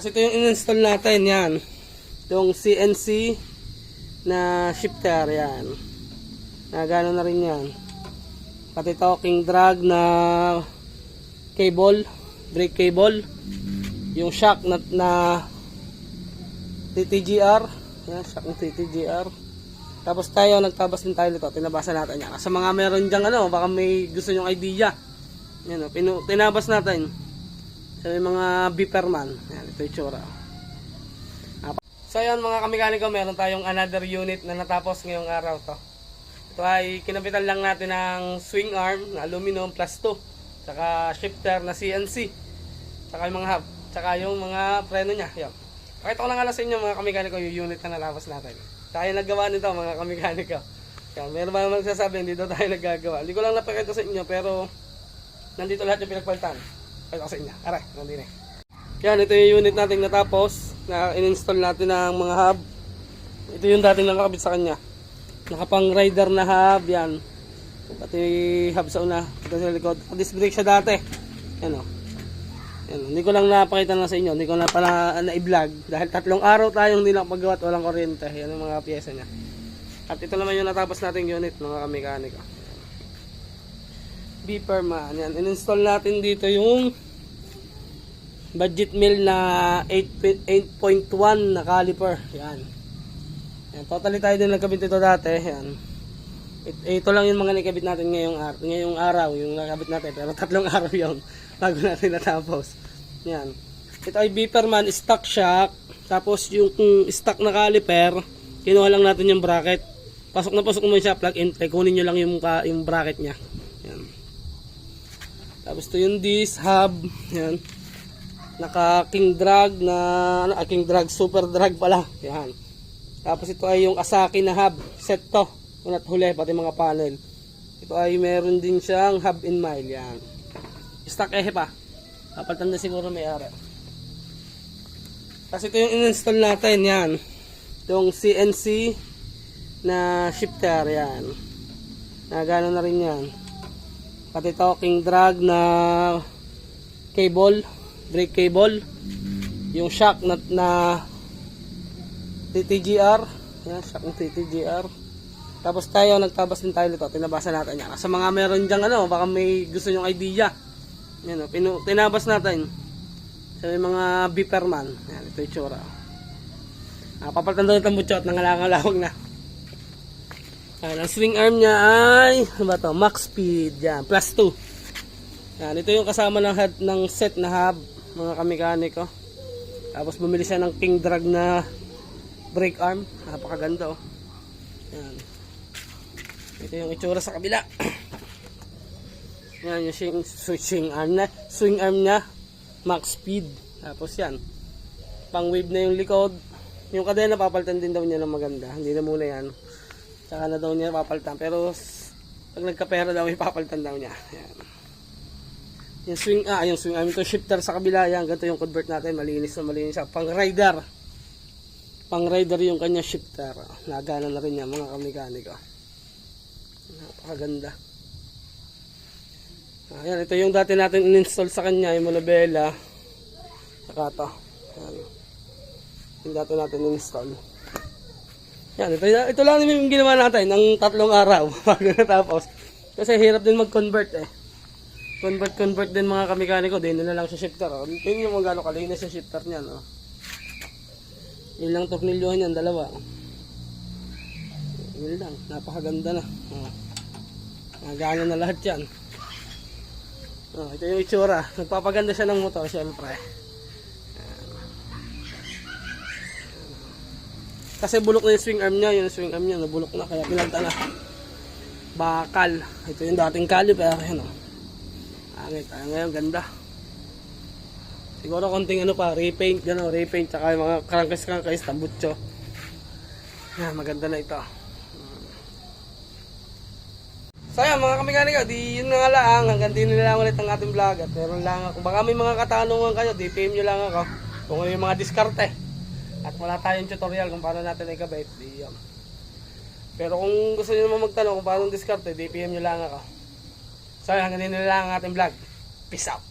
Kasi ito yung in-install natin, yan. Yung CNC na shifter, yan. Nagano na rin yan. Pati ito, king drag na cable, brake cable. Yung shock na TTGR. Yan, shock ng TTGR. Tapos tayo, nagtabas din tayo nito. Tinabasan natin yan. Sa mga meron dyan, baka may gusto nyong idea. Yan, tinabas natin. Sa mga beeperman. Yan, ito yung tsura. So yan mga kamikaniko, meron tayong another unit na natapos ngayong araw to. Ito ay kinabitan lang natin ng swing arm na aluminum plus 2. Saka shifter na CNC. Saka yung mga hub. Saka yung mga preno nya. Yan. Pakita ko lang alas sa inyo mga kamikaniko yung unit na natapos natin. Tayo naggawa nito mga kamikaniko. Yan, meron ba naman magsasabi hindi daw tayo naggagawa. Hindi ko lang napakita sa inyo pero nandito lahat yung pinagpalitan. Pakita ko sa inyo. Aray, nandito eh. Yan, ito yung unit natin natapos na in-install natin ng mga hub. Ito yung dating nakakabit sa kanya. Nakapang rider na hub, yan. Pati hub sa una, ito sa likod. Disc brake siya dati. Yan o. Yan, hindi ko lang napakita na sa inyo, hindi ko na pala na-i-vlog. Dahil 3 araw tayong hindi nakapagawa at walang kuryente. Yan yung mga pyesa niya. At ito naman yung natapos nating unit, mga kamekanika. Beeperman, yan. In-install natin dito yung budget mill na 8.1 na caliper. Yan. Yan. Totally tayo din nagkabit ito dati. Yan. Ito lang yung mga nakabit natin ngayong araw. Yung nakabit natin. Pero 3 araw yun. Bago natin natapos. Yan. Ito ay beeperman stock shock. Tapos yung stock na caliper, kinuha lang natin yung bracket. Pasok na pasok mo siya. Plug and play. Kunin nyo lang yung bracket nya. Yan. Tapos ito yung disc hub. Yan. Naka king drag na king drag super drag pala. Yan. Tapos ito ay yung Asaki na hub set to. Unat huli pati mga panel. Ito ay meron din siyang hub in mile. Yan. Stock pa. Kapalitan na siguro may ari. Kasi ito yung in-install natin. Yan. Yung CNC na shifter. Yan. Nagano na rin yan. Pati ito king drag na cable, brake cable. Yung shock na TTGR. Yan, shock ng TTGR. Tapos tayo, nagtabas din tayo nito. Tinabasan natin yan. Sa mga meron dyan, baka may gusto nyong idea. Yan, tinabas natin. Sa mga beeperman. Yan, ito yung tsura. Papalitan doon itong butso at nangalangalawag na. Yan, ang swing arm niya ay, ano ba to? Max speed. Yan, plus 2. Yan, ito yung kasama ng set na hub, mga kamekaniko. Tapos bumili siya ng king drag na brake arm. Napakaganda oh. Yan. Ito yung itsura sa kabila. Yan yung swing arm niya. Max speed. Tapos yan. Pang wave na yung likod. Yung kadena papalitan din daw niya ng maganda. Hindi na muna yan. Tsaka na daw niya papalitan. Pero pag nagkapera daw ipapalitan daw niya. Yan. Yung swing arm ito shifter sa kabila. Yan. Ganito yung convert natin. Malinis na malinis siya. Pang rider. Pang rider yung kanya shifter. Nagana na rin yan mga kamekaniko. Napakaganda. Ayan, ito yung dati natin in-install sa kanya, yung Monobella. Saka ito. Ayan. Yung dati natin in-install. Yan, ito lang yung ginawa natin ng 3 araw bago natapos. Kasi hirap din mag-convert eh. Convert din mga kamekaniko. Din na lang sa shifter. Oh. Tingnan nyo kung gano'ng kalinis sa shifter niyan. Oh. Yun lang tornilyohan yan, 2. Yun lang, napakaganda na. Nagana na lahat yan. Ito yung itsura. Nagpapaganda siya ng motor, syempre. Kasi bulok na yung swing arm niya. Yung swing arm niya, nabulok na. Kaya pinagta na. Bakal. Ito yung dating caliper. Ayan o. Angit. Ngayon, ganda. Siguro konting repaint. Repaint. Tsaka yung mga krangkais-krangkais, tambutso. Yan, maganda na ito. So ayan mga kamekaniko, yun na nga lang, hanggang din na lang ulit ang ating vlog. At meron lang ako, baka may mga katanungan kayo, PM nyo lang ako kung ano yung mga diskarte. At wala tayong tutorial kung paano natin ikabit, pero kung gusto nyo naman magtanong kung paano diskarte, PM nyo lang ako. So ayan, hanggang din na lang ang ating vlog. Peace out.